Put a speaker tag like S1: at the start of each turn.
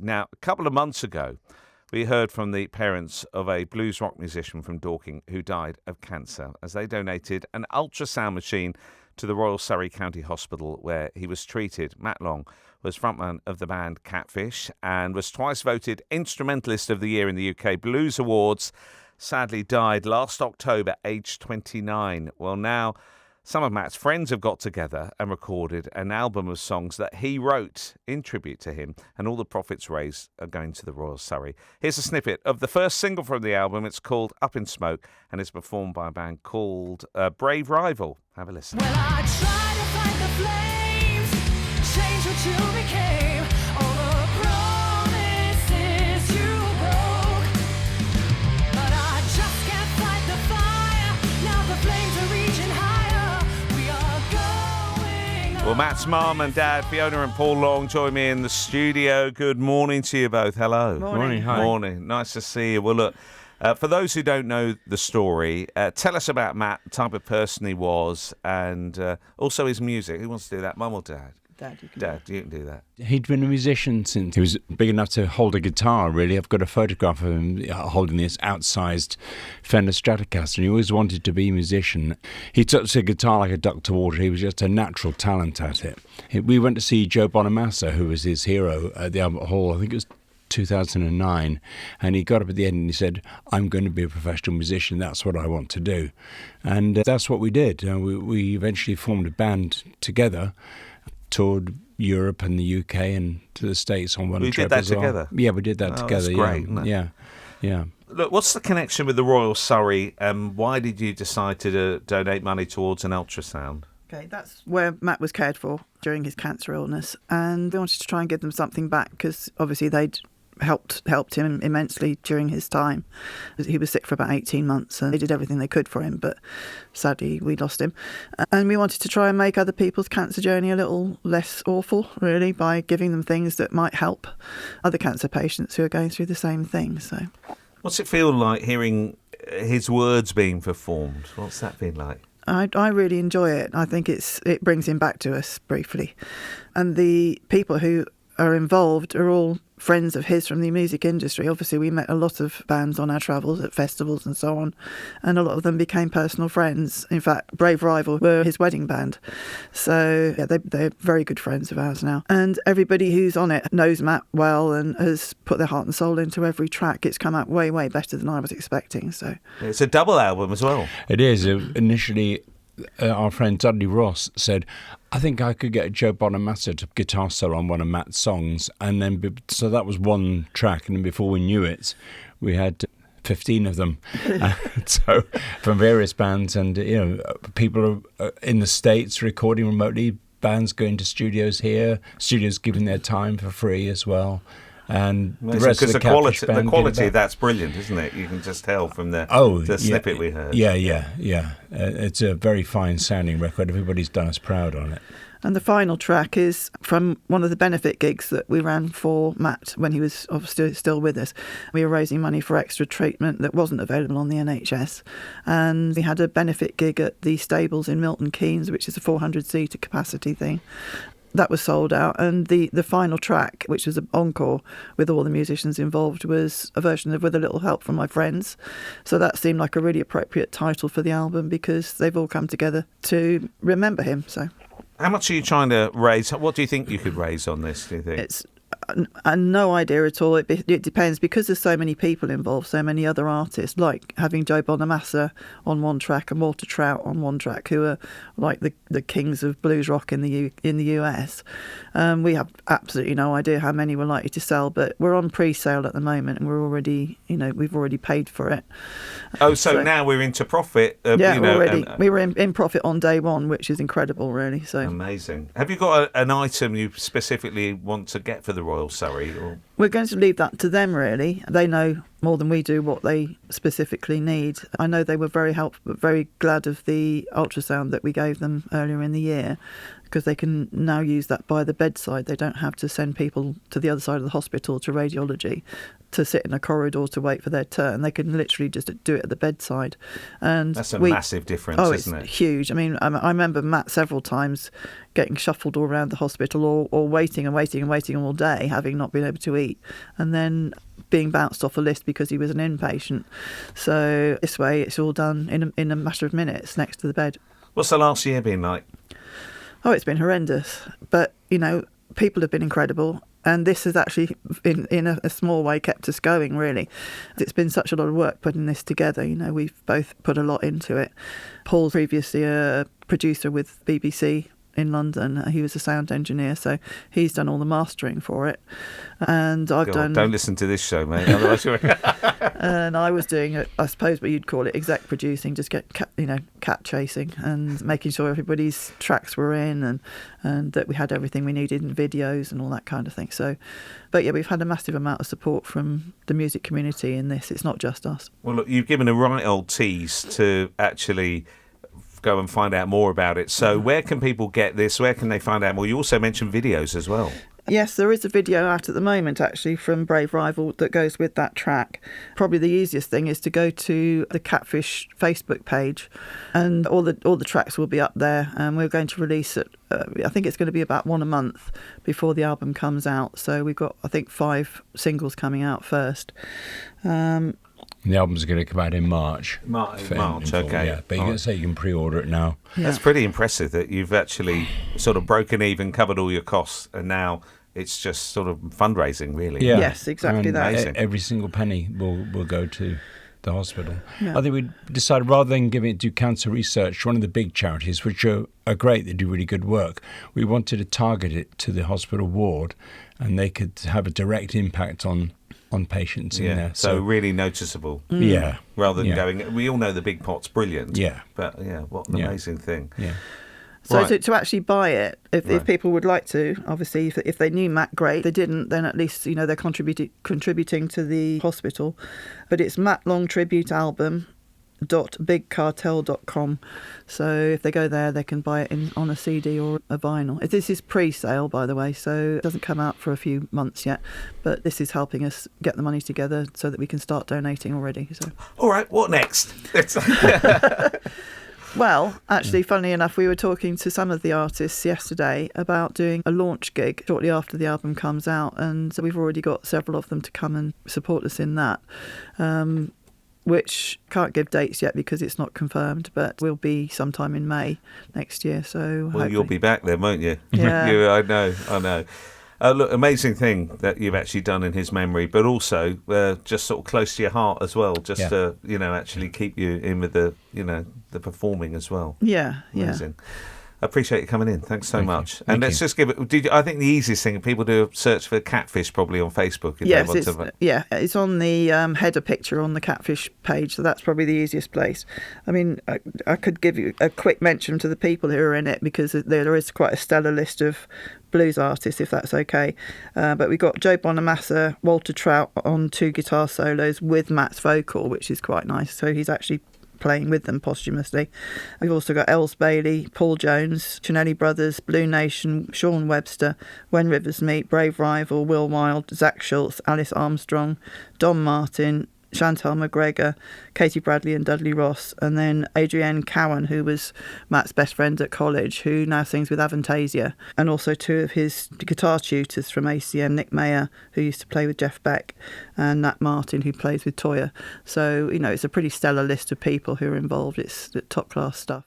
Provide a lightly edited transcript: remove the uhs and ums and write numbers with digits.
S1: Now, a couple of months ago, we heard from the parents of a blues rock musician from Dorking who died of cancer as they donated an ultrasound machine to the Royal Surrey County Hospital where he was treated. Matt Long was frontman of the band Catfish and was twice voted Instrumentalist of the Year in the UK Blues Awards. Sadly died last October, aged 29. Well, now some of Matt's friends have got together and recorded an album of songs that he wrote in tribute to him, and all the profits raised are going to the Royal Surrey. Here's a snippet of the first single from the album. It's called Up in Smoke and is performed by a band called Brave Rival. Have a listen.
S2: Well, I try to fight the flames, change what you became, all the promises you broke. But I just can't fight the fire, now the flames are reaching higher, we are going.
S1: Well, Matt's mum and dad, Fiona and Paul Long, join me in the studio. Good morning to you both. Hello.
S3: Morning. Hi.
S1: Morning. Nice to see you. Well, look, for those who don't know the story, tell us about Matt, the type of person he was, and also his music. Who wants to do that, mum or dad?
S3: Dad, you can
S1: Dad, you can do that.
S4: He'd been a musician since he was big enough to hold a guitar, really. I've got a photograph of him holding this outsized Fender Stratocaster, and he always wanted to be a musician. He took to guitar like a duck to water. He was just a natural talent at it. We went to see Joe Bonamassa, who was his hero, at the Albert Hall. I think it was 2009, and he got up at the end and he said, I'm going to be a professional musician, that's what I want to do. And that's what we did. We eventually formed a band together, toured Europe and the UK and to the States on one trip as well.
S1: We did that together?
S4: Yeah, we did that together.
S1: That's great, isn't it?
S4: Yeah.
S1: Look, what's the connection with the Royal Surrey, and why did you decide to donate money towards an ultrasound?
S3: Okay, that's where Matt was cared for during his cancer illness, and we wanted to try and give them something back because obviously they'd helped him immensely during his time. He was sick for about 18 months and they did everything they could for him, but sadly we lost him. And we wanted to try and make other people's cancer journey a little less awful, really, by giving them things that might help other cancer patients who are going through the same thing. So,
S1: what's it feel like hearing his words being performed? What's that been like?
S3: I really enjoy it. I think it brings him back to us briefly. And the people who are involved are all friends of his from the music industry. Obviously, we met a lot of bands on our travels at festivals and so on, and a lot of them became personal friends. In fact, Brave Rival were his wedding band. So, yeah, they're very good friends of ours now. And everybody who's on it knows Matt well and has put their heart and soul into every track. It's come out way, way better than I was expecting. So
S1: it's a double album as well.
S4: It is. Initially, our friend Dudley Ross said, I think I could get Joe Bonamassa to guitar solo on one of Matt's songs. And then, so that was one track. And then before we knew it, we had 15 of them. So from various bands, and, people are in the States recording remotely, bands going to studios here, studios giving their time for free as well. And the rest of the
S1: quality that's brilliant, isn't it? You can just tell from the snippet we heard.
S4: Yeah. It's a very fine sounding record. Everybody's done us proud on it.
S3: And the final track is from one of the benefit gigs that we ran for Matt when he was obviously still with us. We were raising money for extra treatment that wasn't available on the NHS. And we had a benefit gig at the Stables in Milton Keynes, which is a 400-seater capacity thing. That was sold out, and the final track, which was an encore with all the musicians involved, was a version of With a Little Help from My Friends. So that seemed like a really appropriate title for the album because they've all come together to remember him. So,
S1: how much are you trying to raise? What do you think you could raise on this, do you think?
S3: It's no idea at all. It depends because there's so many people involved, so many other artists, like having Joe Bonamassa on one track and Walter Trout on one track, who are like the kings of blues rock in the US. We have absolutely no idea how many we're likely to sell, but we're on pre-sale at the moment, and we're already, we've already paid for it.
S1: So now we're into profit.
S3: Already. We were in profit on day one, which is incredible, really. So
S1: amazing. Have you got an item you specifically want to get for the Royal Surrey? Or?
S3: We're going to leave that to them, really. They know more than we do what they specifically need. I know they were very helpful, very glad of the ultrasound that we gave them earlier in the year, because they can now use that by the bedside. They don't have to send people to the other side of the hospital to radiology to sit in a corridor to wait for their turn. They can literally just do it at the bedside. And
S1: that's a massive difference, isn't it?
S3: It's huge. I mean, I remember Matt several times getting shuffled all around the hospital or waiting all day, having not been able to eat. week, and then being bounced off a list because he was an inpatient. So this way, it's all done in a matter of minutes next to the bed.
S1: What's the last year been like?
S3: Oh, it's been horrendous. But, people have been incredible. And this has actually, in a small way, kept us going, really. It's been such a lot of work putting this together. We've both put a lot into it. Paul's previously a producer with BBC in London. He was a sound engineer, so he's done all the mastering for it. And I've done...
S1: Don't listen to this show, mate. Otherwise you're...
S3: And I was doing it, I suppose what you'd call it, exec producing, just get cat chasing and making sure everybody's tracks were in and that we had everything we needed in videos and all that kind of thing. So, but yeah, we've had a massive amount of support from the music community in this. It's not just us.
S1: Well, look, you've given a right old tease to actually go and find out more about it. So where can people get this? Where can they find out more? You also mentioned videos as well.
S3: Yes, there is a video out at the moment, actually, from Brave Rival that goes with that track. Probably the easiest thing is to go to the Catfish Facebook page, and all the tracks will be up there. And we're going to release it. I think it's going to be about one a month before the album comes out. So we've got, I think, 5 singles coming out first.
S4: The album's going to come out in March.
S1: March,
S4: okay. Yeah, but you can say you can pre-order it now.
S3: Yeah.
S1: That's pretty impressive that you've actually sort of broken even, covered all your costs, and now it's just sort of fundraising, really.
S4: Yeah.
S3: Yes, exactly that.
S1: amazing.
S4: Every single penny will go to the hospital.
S3: Yeah.
S4: I think we decided rather than giving it to Cancer Research, one of the big charities, which are great, they do really good work, we wanted to target it to the hospital ward, and they could have a direct impact on patients in there.
S1: So really noticeable.
S4: Yeah.
S1: Rather than
S4: Yeah.
S1: going, we all know the big pot's brilliant.
S4: Yeah.
S1: But what an amazing thing.
S4: Yeah.
S3: So
S1: Right.
S3: to actually buy it, if people would like to, obviously, if they knew Matt, great. If they didn't, then at least they're contributing to the hospital. But it's Matt Long Tribute Album .bigcartel.com. So if they go there, they can buy it on a CD or a vinyl. This is pre-sale, by the way, so it doesn't come out for a few months yet, but this is helping us get the money together so that we can start donating already. So
S1: All right, what next?
S3: well, actually, funnily enough, we were talking to some of the artists yesterday about doing a launch gig shortly after the album comes out, and so we've already got several of them to come and support us in that. Which can't give dates yet because it's not confirmed, but will be sometime in May next year. So
S1: Well, you'll be back then, won't you?
S3: Yeah.
S1: I know. Look, amazing thing that you've actually done in his memory, but also just sort of close to your heart as well, just to actually keep you in with the the performing as well.
S3: Yeah.
S1: Amazing. I appreciate you coming in. Thanks so much.
S4: Thank
S1: And
S4: you.
S1: let's just give it. I think the easiest thing, people do a search for Catfish probably on Facebook. If
S3: Yes,
S1: they want to.
S3: it's on the header picture on the Catfish page, so that's probably the easiest place. I mean, I could give you a quick mention to the people who are in it because there is quite a stellar list of blues artists, if that's okay. But we've got Joe Bonamassa, Walter Trout on 2 guitar solos with Matt's vocal, which is quite nice. So he's actually playing with them posthumously. We've also got Els Bailey, Paul Jones, Chinelli Brothers, Blue Nation, Sean Webster, When Rivers Meet, Brave Rival, Will Wilde, Zach Schultz, Alice Armstrong, Don Martin, Chantal McGregor, Katie Bradley and Dudley Ross, and then Adrienne Cowan, who was Matt's best friend at college, who now sings with Avantasia, and also 2 of his guitar tutors from ACM, Nick Mayer, who used to play with Jeff Beck, and Nat Martin, who plays with Toyah. So, it's a pretty stellar list of people who are involved. It's top-class stuff.